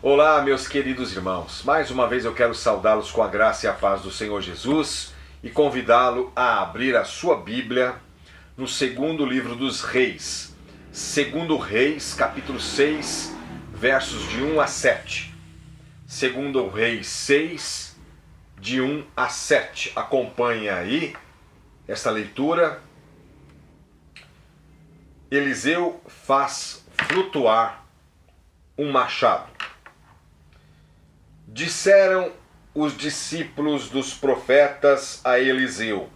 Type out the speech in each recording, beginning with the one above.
Olá, meus queridos irmãos. Mais uma vez eu quero saudá-los com a graça e a paz do Senhor Jesus e convidá-lo a abrir a sua Bíblia no segundo livro dos Reis. Segundo Reis, capítulo 6, versos de 1 a 7. Segundo Reis 6, de 1 a 7. Acompanhe aí esta leitura. Eliseu faz flutuar um machado. Disseram os discípulos dos profetas a Eliseu: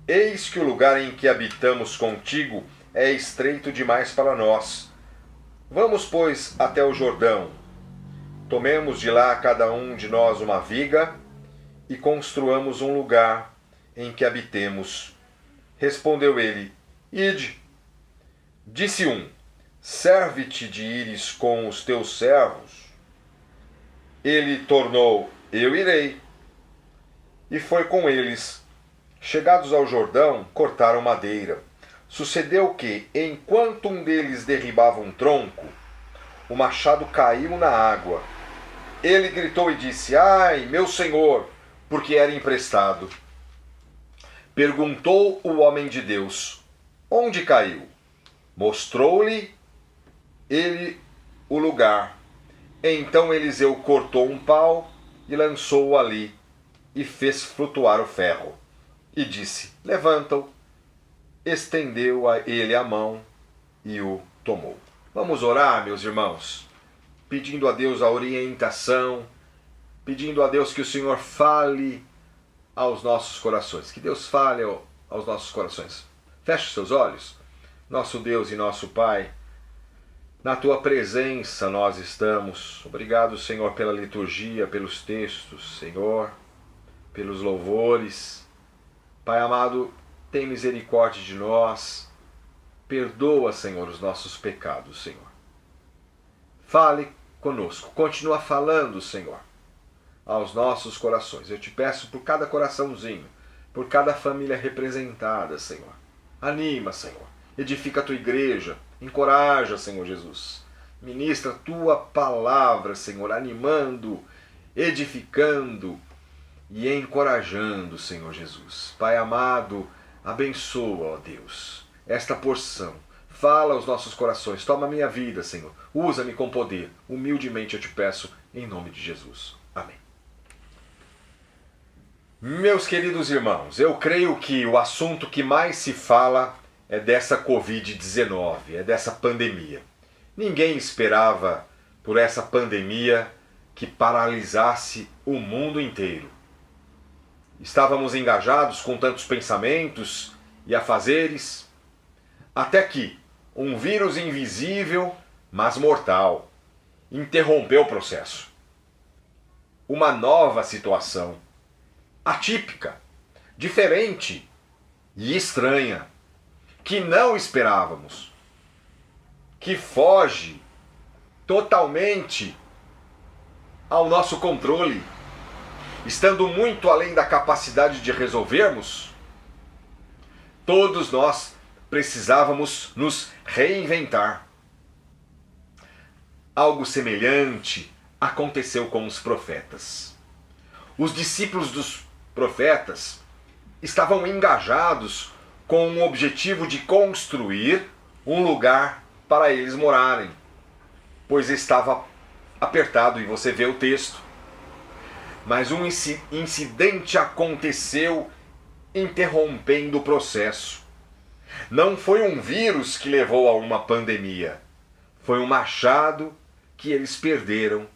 Eis que o lugar em que habitamos contigo é estreito demais para nós. Vamos, pois, até o Jordão. Tomemos de lá cada um de nós uma viga e construamos um lugar em que habitemos. Respondeu ele: Ide. Disse um: Serve-te de ires com os teus servos. Ele tornou: Eu irei. E foi com eles. Chegados ao Jordão, cortaram madeira. Sucedeu que, enquanto um deles derribava um tronco, o machado caiu na água. Ele gritou e disse: Ai, meu senhor, porque era emprestado. Perguntou o homem de Deus: Onde caiu? Mostrou-lhe ele o lugar. Então Eliseu cortou um pau e lançou-o ali, e fez flutuar o ferro. E disse: Levanta-o. Estendeu a ele a mão e o tomou. Vamos orar, meus irmãos, pedindo a Deus a orientação, pedindo a Deus que o Senhor fale aos nossos corações. Que Deus fale aos nossos corações. Feche seus olhos. Nosso Deus e nosso Pai, na Tua presença nós estamos. Obrigado, Senhor, pela liturgia, pelos textos, Senhor, pelos louvores. Pai amado, tem misericórdia de nós. Perdoa, Senhor, os nossos pecados, Senhor. Fale conosco. Continua falando, Senhor, aos nossos corações. Eu te peço por cada coraçãozinho, por cada família representada, Senhor. Anima, Senhor. Edifica a Tua igreja. Encoraja, Senhor Jesus. Ministra a Tua palavra, Senhor, animando, edificando e encorajando, Senhor Jesus. Pai amado, abençoa, ó Deus, esta porção. Fala aos nossos corações. Toma a minha vida, Senhor. Usa-me com poder. Humildemente eu te peço, em nome de Jesus. Amém. Meus queridos irmãos, eu creio que o assunto que mais se fala é dessa Covid-19, é dessa pandemia. Ninguém esperava por essa pandemia que paralisasse o mundo inteiro. Estávamos engajados com tantos pensamentos e afazeres, até que um vírus invisível, mas mortal, interrompeu o processo. Uma nova situação, atípica, diferente e estranha, que não esperávamos, que foge totalmente ao nosso controle, estando muito além da capacidade de resolvermos. Todos nós precisávamos nos reinventar. Algo semelhante aconteceu com os profetas. Os discípulos dos profetas estavam engajados com o objetivo de construir um lugar para eles morarem, pois estava apertado, e você vê o texto. Mas um incidente aconteceu interrompendo o processo. Não foi um vírus que levou a uma pandemia, foi um machado que eles perderam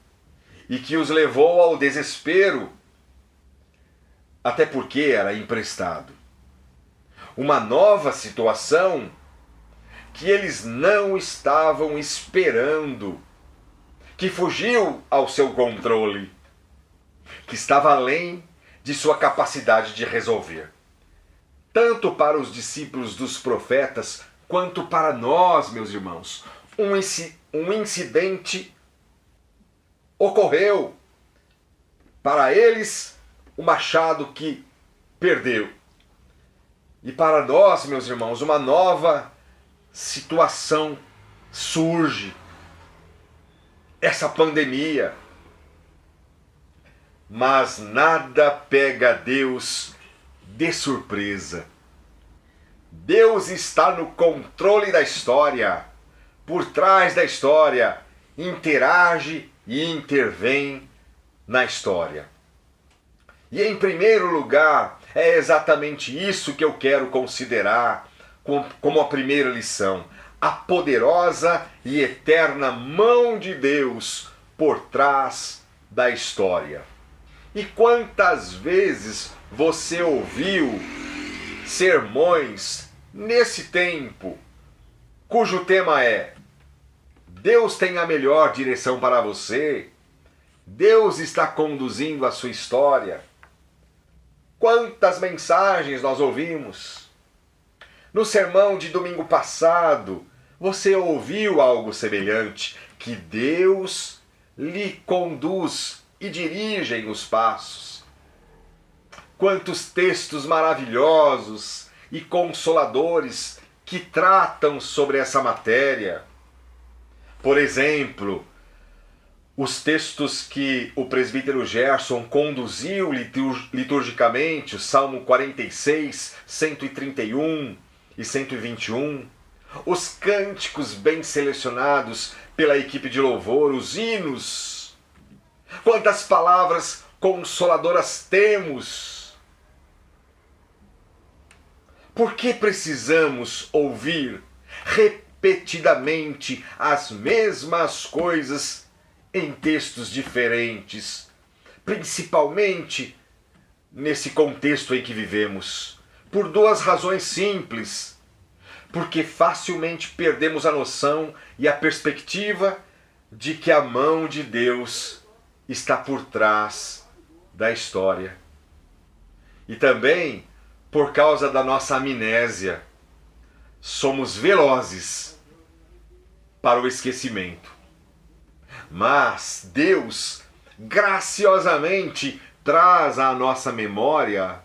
e que os levou ao desespero, até porque era emprestado. Uma nova situação que eles não estavam esperando, que fugiu ao seu controle, que estava além de sua capacidade de resolver. Tanto para os discípulos dos profetas, quanto para nós, meus irmãos, um incidente ocorreu. Para eles, o machado que perdeu. E para nós, meus irmãos, uma nova situação surge. essa pandemia. Mas nada pega Deus de surpresa. Deus está no controle da história, por trás da história, interage e intervém na história. E em primeiro lugar, é exatamente isso que eu quero considerar como a primeira lição: a poderosa e eterna mão de Deus por trás da história. E quantas vezes você ouviu sermões nesse tempo, cujo tema é: Deus tem a melhor direção para você, Deus está conduzindo a sua história? Quantas mensagens nós ouvimos? No sermão de domingo passado, você ouviu algo semelhante, que Deus lhe conduz e dirige os passos. Quantos textos maravilhosos e consoladores que tratam sobre essa matéria. Por exemplo, os textos que o presbítero Gerson conduziu liturgicamente, o Salmo 46, 131 e 121, os cânticos bem selecionados pela equipe de louvor, os hinos. Quantas palavras consoladoras temos! Por que precisamos ouvir repetidamente as mesmas coisas em textos diferentes, principalmente nesse contexto em que vivemos? Por duas razões simples: porque facilmente perdemos a noção e a perspectiva de que a mão de Deus está por trás da história. E também por causa da nossa amnésia. Somos velozes para o esquecimento. Mas Deus graciosamente traz à nossa memória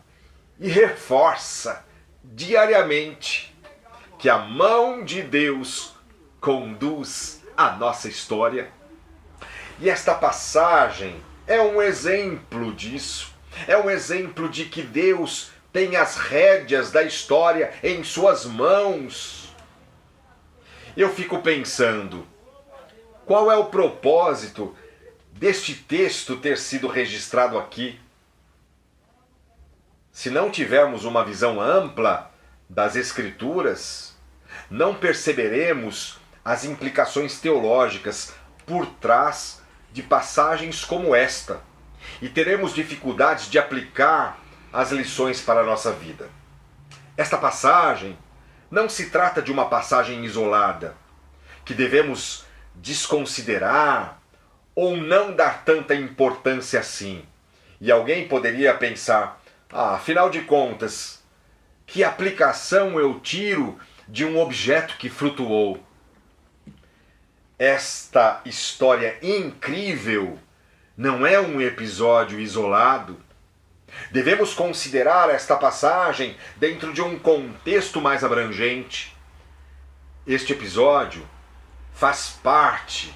e reforça diariamente que a mão de Deus conduz a nossa história. E esta passagem é um exemplo disso. É um exemplo de que Deus tem as rédeas da história em suas mãos. Eu fico pensando, qual é o propósito deste texto ter sido registrado aqui? Se não tivermos uma visão ampla das Escrituras, não perceberemos as implicações teológicas por trás de passagens como esta, e teremos dificuldades de aplicar as lições para a nossa vida. Esta passagem não se trata de uma passagem isolada, que devemos desconsiderar ou não dar tanta importância assim. E alguém poderia pensar, afinal de contas, que aplicação eu tiro de um objeto que flutuou? Esta história incrível não é um episódio isolado. Devemos considerar esta passagem dentro de um contexto mais abrangente. Este episódio faz parte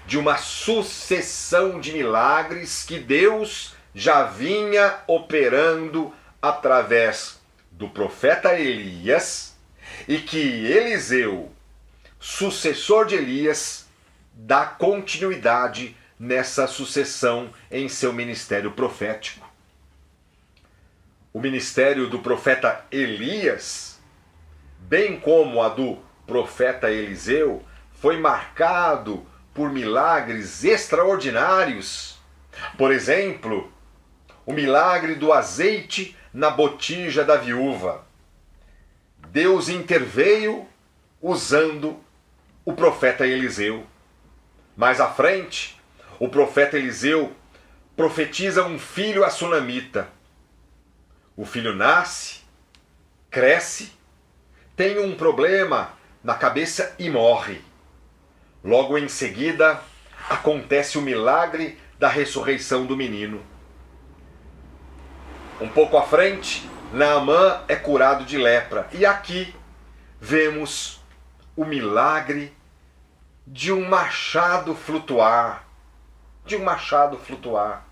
de uma sucessão de milagres que Deus já vinha operando através do profeta Elias e que Eliseu, sucessor de Elias, dá continuidade nessa sucessão em seu ministério profético. O ministério do profeta Elias, bem como a do profeta Eliseu, foi marcado por milagres extraordinários. Por exemplo, o milagre do azeite na botija da viúva. Deus interveio usando o profeta Eliseu. Mais à frente, o profeta Eliseu profetiza um filho a sunamita. O filho nasce, cresce, tem um problema na cabeça e morre. Logo em seguida, acontece o milagre da ressurreição do menino. Um pouco à frente, Naamã é curado de lepra. E aqui vemos o milagre de um machado flutuar, de um machado flutuar.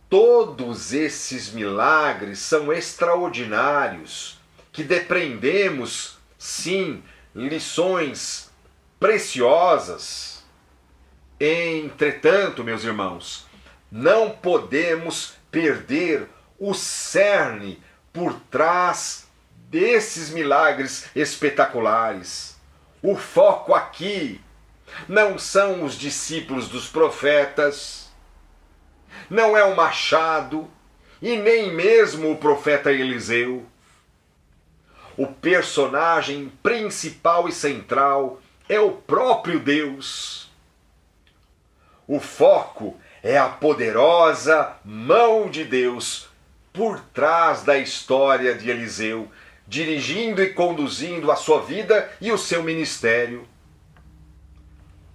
Todos esses milagres são extraordinários, que depreendemos, sim, lições preciosas. Entretanto, meus irmãos, não podemos perder o cerne por trás desses milagres espetaculares. O foco aqui não são os discípulos dos profetas, não é o machado e nem mesmo o profeta Eliseu. O personagem principal e central é o próprio Deus. O foco é a poderosa mão de Deus por trás da história de Eliseu, dirigindo e conduzindo a sua vida e o seu ministério.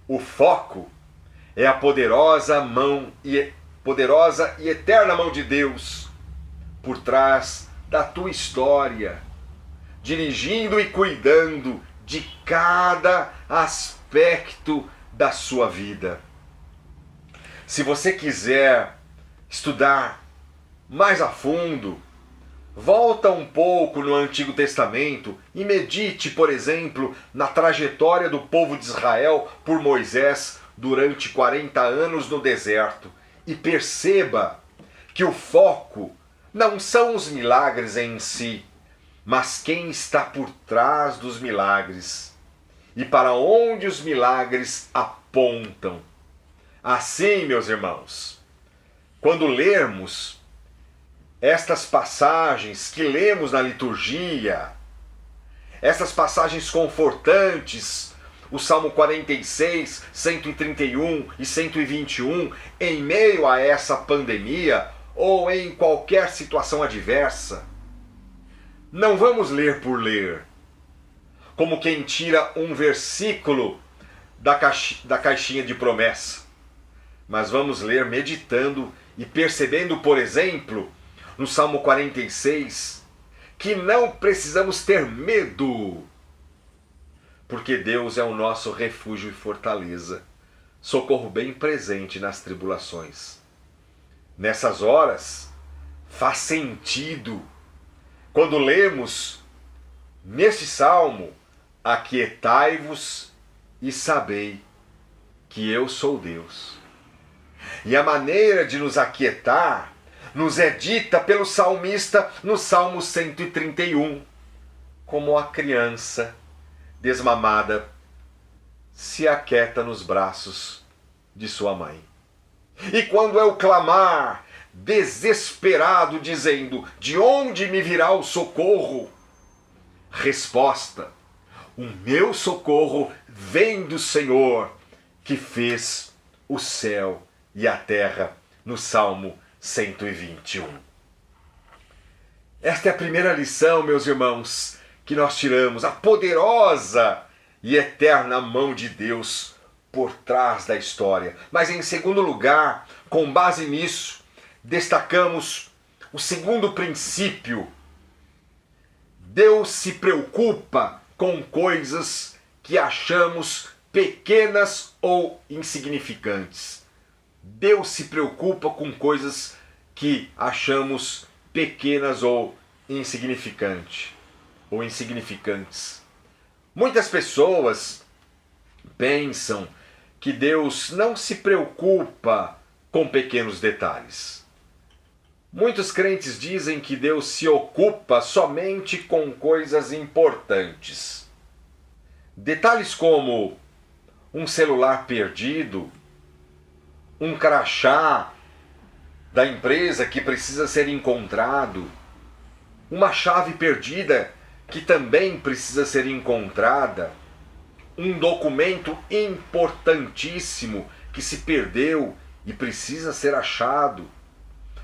O foco é a poderosa e eterna mão de Deus por trás da tua história, dirigindo e cuidando de cada aspecto da sua vida. Se você quiser estudar mais a fundo, volta um pouco no Antigo Testamento e medite, por exemplo, na trajetória do povo de Israel por Moisés durante 40 anos no deserto e perceba que o foco não são os milagres em si, mas quem está por trás dos milagres e para onde os milagres apontam. Assim, meus irmãos, quando lermos estas passagens que lemos na liturgia, essas passagens confortantes, o Salmo 46, 131 e 121, em meio a essa pandemia ou em qualquer situação adversa, não vamos ler por ler, como quem tira um versículo da caixinha de promessa, mas vamos ler meditando e percebendo, por exemplo, no Salmo 46, que não precisamos ter medo, porque Deus é o nosso refúgio e fortaleza, socorro bem presente nas tribulações. Nessas horas, faz sentido, quando lemos neste salmo, aquietai-vos e sabei que eu sou Deus. E a maneira de nos aquietar nos é dita pelo salmista no Salmo 131, como a criança desmamada se aquieta nos braços de sua mãe. E quando eu clamar, desesperado, dizendo: de onde me virá o socorro? Resposta: o meu socorro vem do Senhor, que fez o céu e a terra, no Salmo 121. Esta é a primeira lição, meus irmãos, que nós tiramos, a poderosa e eterna mão de Deus por trás da história. Mas em segundo lugar, com base nisso, destacamos o segundo princípio. Deus se preocupa com coisas que achamos pequenas ou insignificantes. Deus se preocupa com coisas que achamos pequenas ou insignificantes. Muitas pessoas pensam que Deus não se preocupa com pequenos detalhes. Muitos crentes dizem que Deus se ocupa somente com coisas importantes. Detalhes como um celular perdido, um crachá da empresa que precisa ser encontrado, uma chave perdida que também precisa ser encontrada, um documento importantíssimo que se perdeu e precisa ser achado,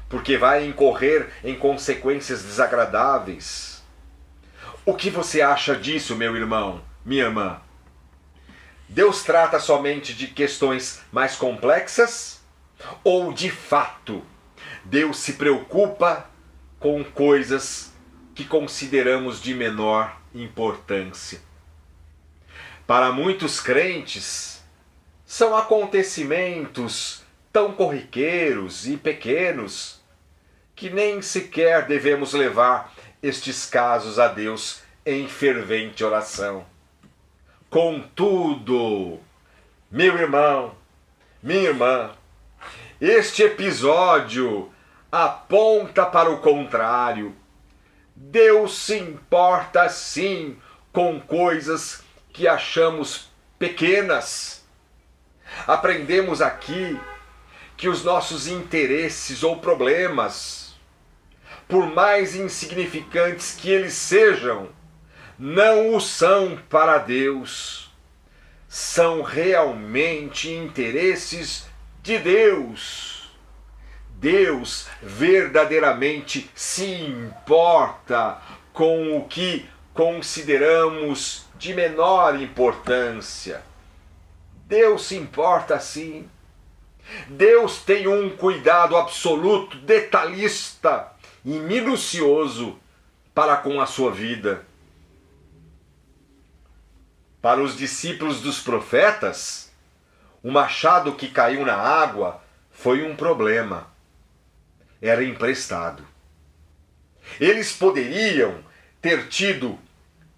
porque vai incorrer em consequências desagradáveis. O que você acha disso, meu irmão, minha irmã? Deus trata somente de questões mais complexas? Ou, de fato, Deus se preocupa com coisas que consideramos de menor importância? Para muitos crentes, são acontecimentos tão corriqueiros e pequenos que nem sequer devemos levar estes casos a Deus em fervente oração. Contudo, meu irmão, minha irmã, este episódio aponta para o contrário. Deus se importa sim com coisas que achamos pequenas. Aprendemos aqui que os nossos interesses ou problemas, por mais insignificantes que eles sejam, não o são para Deus. São realmente interesses de Deus. Deus verdadeiramente se importa com o que consideramos de menor importância. Deus se importa sim. Deus tem um cuidado absoluto, detalhista e minucioso para com a sua vida. Para os discípulos dos profetas, o machado que caiu na água foi um problema. Era emprestado. Eles poderiam ter tido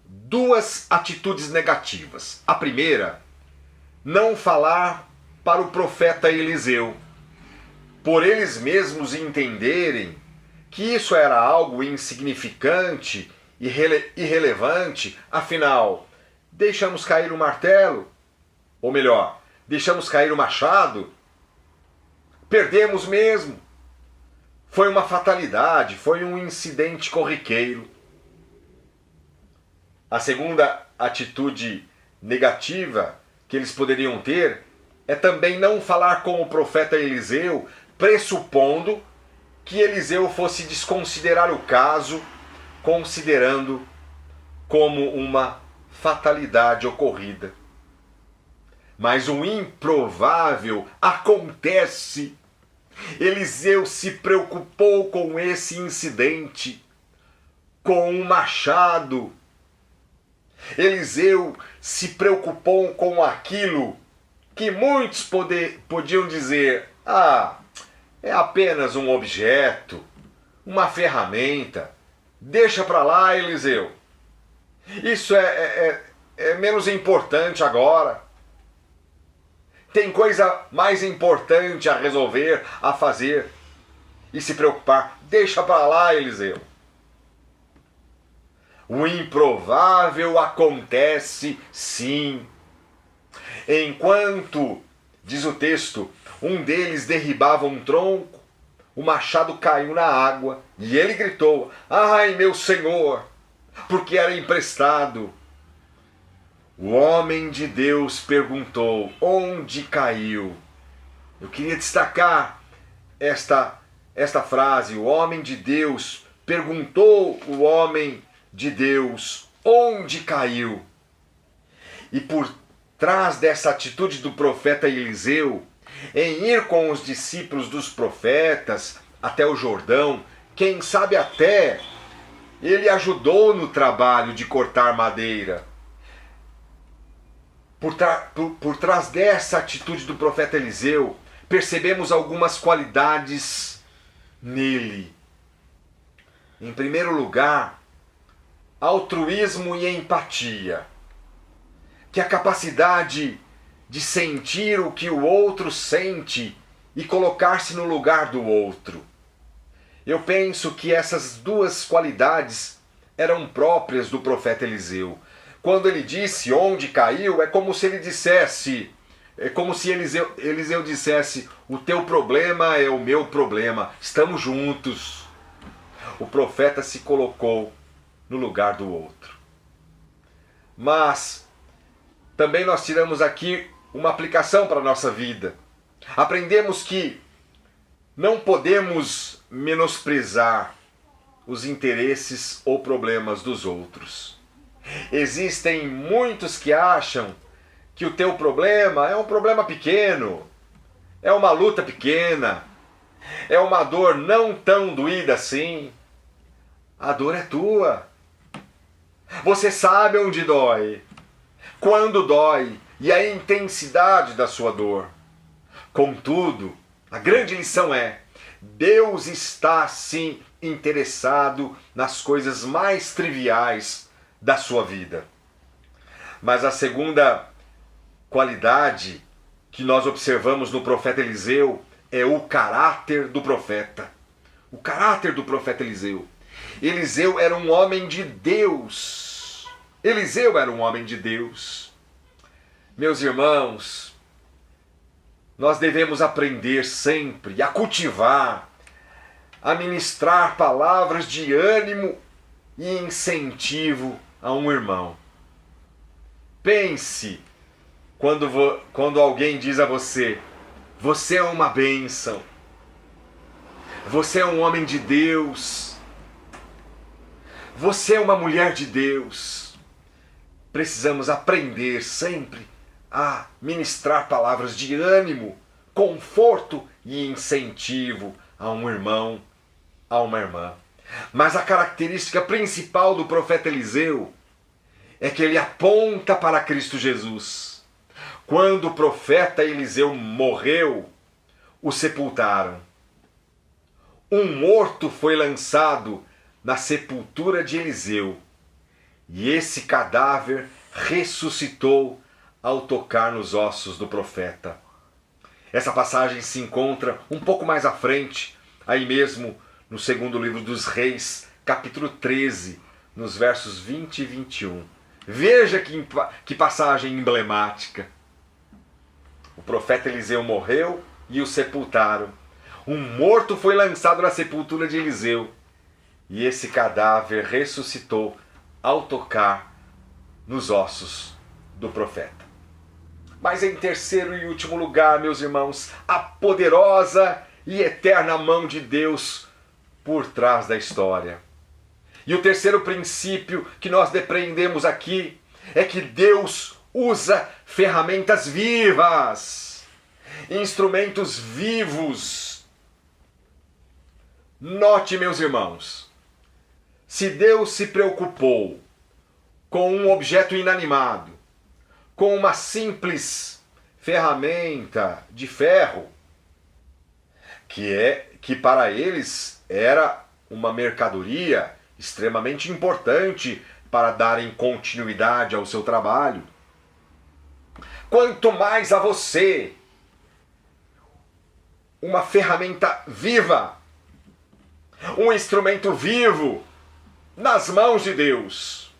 duas atitudes negativas. A primeira, não falar para o profeta Eliseu, por eles mesmos entenderem que isso era algo insignificante e irrelevante, afinal, deixamos cair o martelo, ou melhor, deixamos cair o machado, perdemos mesmo. Foi uma fatalidade, foi um incidente corriqueiro. A segunda atitude negativa que eles poderiam ter é também não falar com o profeta Eliseu, pressupondo que Eliseu fosse desconsiderar o caso, considerando como uma fatalidade ocorrida. Mas o improvável acontece. Eliseu se preocupou com esse incidente, com o machado. Eliseu se preocupou com aquilo que muitos podiam dizer: é apenas um objeto, uma ferramenta. Deixa para lá, Eliseu. Isso é menos importante agora. Tem coisa mais importante a resolver, a fazer e se preocupar. Deixa para lá, Eliseu. O improvável acontece sim. Enquanto, diz o texto, um deles derribava um tronco, o machado caiu na água e ele gritou: ai, meu senhor, porque era emprestado. O homem de Deus perguntou: onde caiu? Eu queria destacar esta frase. O homem de Deus perguntou o homem de Deus: onde caiu? E por trás dessa atitude do profeta Eliseu, em ir com os discípulos dos profetas até o Jordão, quem sabe até ele ajudou no trabalho de cortar madeira. Por trás dessa atitude do profeta Eliseu, percebemos algumas qualidades nele. Em primeiro lugar, altruísmo e empatia, que é a capacidade de sentir o que o outro sente e colocar-se no lugar do outro. Eu penso que essas duas qualidades eram próprias do profeta Eliseu. Quando ele disse onde caiu, é como se Eliseu dissesse: o teu problema é o meu problema, estamos juntos. O profeta se colocou no lugar do outro. Mas também nós tiramos aqui uma aplicação para a nossa vida. Aprendemos que não podemos menosprezar os interesses ou problemas dos outros. Existem muitos que acham que o teu problema é um problema pequeno, é uma luta pequena, é uma dor não tão doída assim. A dor é tua. Você sabe onde dói. quando dói e a intensidade da sua dor. Contudo, a grande lição é: Deus está sim interessado nas coisas mais triviais da sua vida. Mas a segunda qualidade que nós observamos no profeta Eliseu é o caráter do profeta. O caráter do profeta Eliseu. Eliseu era um homem de Deus. Eliseu era um homem de Deus. Meus irmãos, nós devemos aprender sempre a cultivar, a ministrar palavras de ânimo e incentivo a um irmão. Pense quando alguém diz a você: você é uma bênção, você é um homem de Deus, você é uma mulher de Deus. Precisamos aprender sempre a ministrar palavras de ânimo, conforto e incentivo a um irmão, a uma irmã. Mas a característica principal do profeta Eliseu é que ele aponta para Cristo Jesus. Quando o profeta Eliseu morreu, o sepultaram. Um morto foi lançado na sepultura de Eliseu, e esse cadáver ressuscitou ao tocar nos ossos do profeta. Essa passagem se encontra um pouco mais à frente, aí mesmo no segundo livro dos Reis, capítulo 13, nos versos 20 e 21. Veja que passagem emblemática. O profeta Eliseu morreu e o sepultaram. Um morto foi lançado na sepultura de Eliseu, e esse cadáver ressuscitou ao tocar nos ossos do profeta. Mas em terceiro e último lugar, meus irmãos, a poderosa e eterna mão de Deus por trás da história. E o terceiro princípio que nós depreendemos aqui é que Deus usa ferramentas vivas, instrumentos vivos. Note, meus irmãos, se Deus se preocupou com um objeto inanimado, com uma simples ferramenta de ferro, que para eles era uma mercadoria extremamente importante para darem continuidade ao seu trabalho, quanto mais a você, uma ferramenta viva, um instrumento vivo nas mãos de Deus.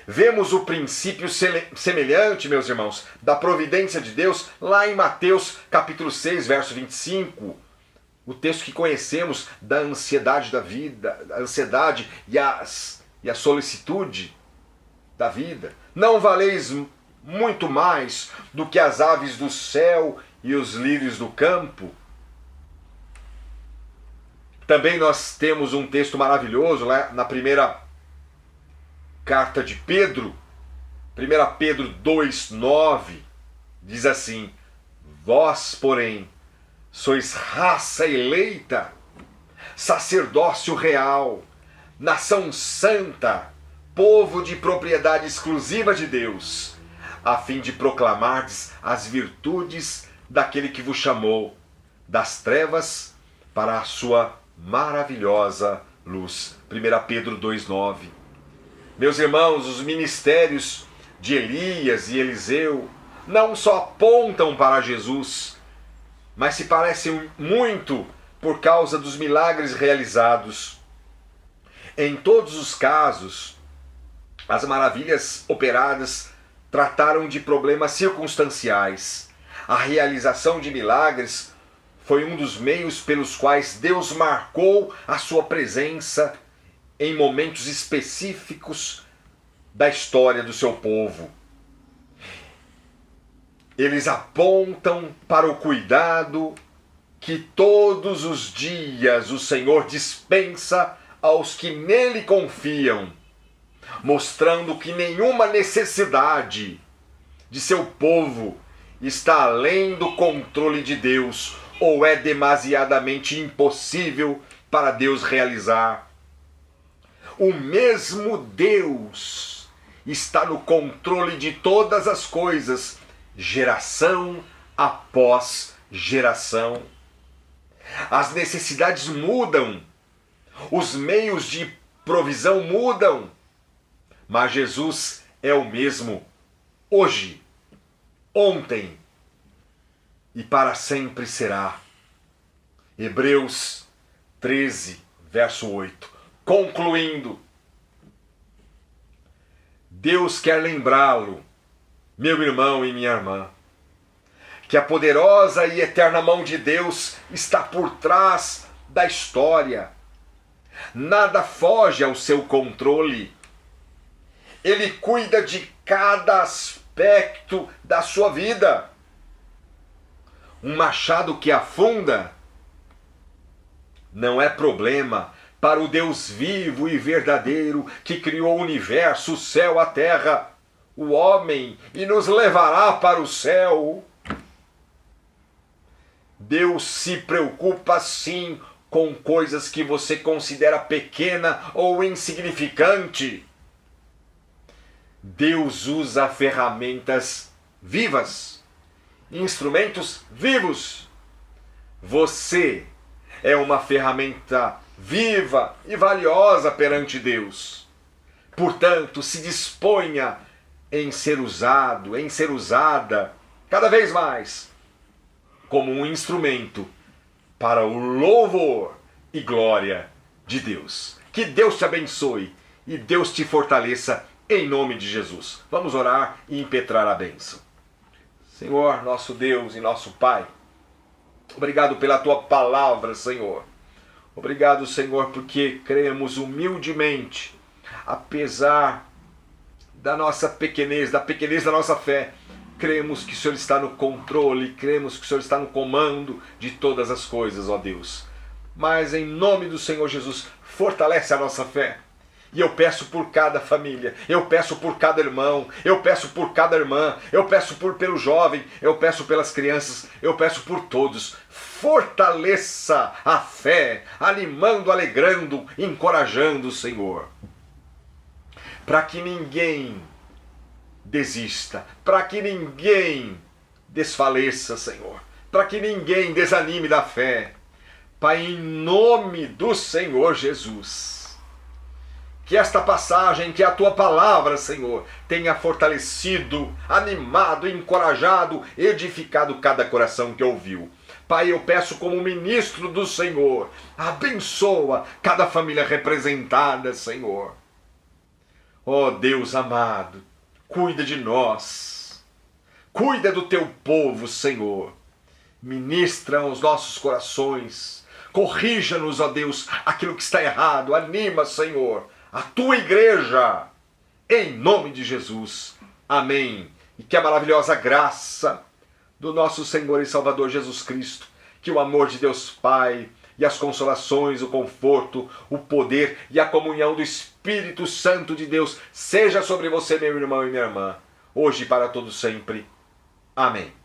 Vemos o princípio semelhante, meus irmãos, da providência de Deus lá em Mateus capítulo 6, verso 25. O texto que conhecemos da ansiedade da vida, a ansiedade e a solicitude da vida. Não valeis muito mais do que as aves do céu e os lírios do campo? Também nós temos um texto maravilhoso lá na primeira carta de Pedro, 1 Pedro 2,9, diz assim: vós, porém, sois raça eleita, sacerdócio real, nação santa, povo de propriedade exclusiva de Deus, a fim de proclamardes as virtudes daquele que vos chamou das trevas para a sua maravilhosa luz. 1 Pedro 2,9. Meus irmãos, os ministérios de Elias e Eliseu não só apontam para Jesus, mas se parecem muito por causa dos milagres realizados. Em todos os casos, as maravilhas operadas trataram de problemas circunstanciais. A realização de milagres foi um dos meios pelos quais Deus marcou a sua presença em momentos específicos da história do seu povo. Eles apontam para o cuidado que todos os dias o Senhor dispensa aos que nele confiam, mostrando que nenhuma necessidade de seu povo está além do controle de Deus ou é demasiadamente impossível para Deus realizar. O mesmo Deus está no controle de todas as coisas, geração após geração. As necessidades mudam, os meios de provisão mudam, mas Jesus é o mesmo hoje, ontem e para sempre será. Hebreus 13, verso 8. Concluindo, Deus quer lembrá-lo, meu irmão e minha irmã, que a poderosa e eterna mão de Deus está por trás da história. Nada foge ao seu controle. Ele cuida de cada aspecto da sua vida. Um machado que afunda não é problema para o Deus vivo e verdadeiro que criou o universo, o céu, a terra, o homem e nos levará para o céu. Deus se preocupa sim com coisas que você considera pequena ou insignificante. Deus usa ferramentas vivas, instrumentos vivos. Você é uma ferramenta viva e valiosa perante Deus. Portanto, se disponha em ser usado, em ser usada, cada vez mais, como um instrumento para o louvor e glória de Deus. Que Deus te abençoe e Deus te fortaleça em nome de Jesus. Vamos orar e impetrar a bênção. Senhor, nosso Deus e nosso Pai, obrigado pela Tua palavra, Senhor. Obrigado, Senhor, porque cremos humildemente, apesar da nossa pequenez, da pequenez da nossa fé, cremos que o Senhor está no controle, cremos que o Senhor está no comando de todas as coisas, ó Deus. Mas em nome do Senhor Jesus, fortalece a nossa fé. E eu peço por cada família, eu peço por cada irmão, eu peço por cada irmã, eu peço pelo jovem, eu peço pelas crianças, eu peço por todos. Fortaleça a fé, animando, alegrando, encorajando o Senhor. Para que ninguém desista, para que ninguém desfaleça, Senhor, para que ninguém desanime da fé. Pai, em nome do Senhor Jesus, que esta passagem, que a Tua palavra, Senhor, tenha fortalecido, animado, encorajado, edificado cada coração que ouviu. Pai, eu peço como ministro do Senhor, abençoa cada família representada, Senhor. Ó Deus amado, cuida de nós, cuida do Teu povo, Senhor. Ministra aos nossos corações, corrija-nos, ó Deus, aquilo que está errado, anima, Senhor, a Tua igreja, em nome de Jesus. Amém. E que a maravilhosa graça do nosso Senhor e Salvador Jesus Cristo, que o amor de Deus Pai e as consolações, o conforto, o poder e a comunhão do Espírito Santo de Deus seja sobre você, meu irmão e minha irmã, hoje e para todo sempre. Amém.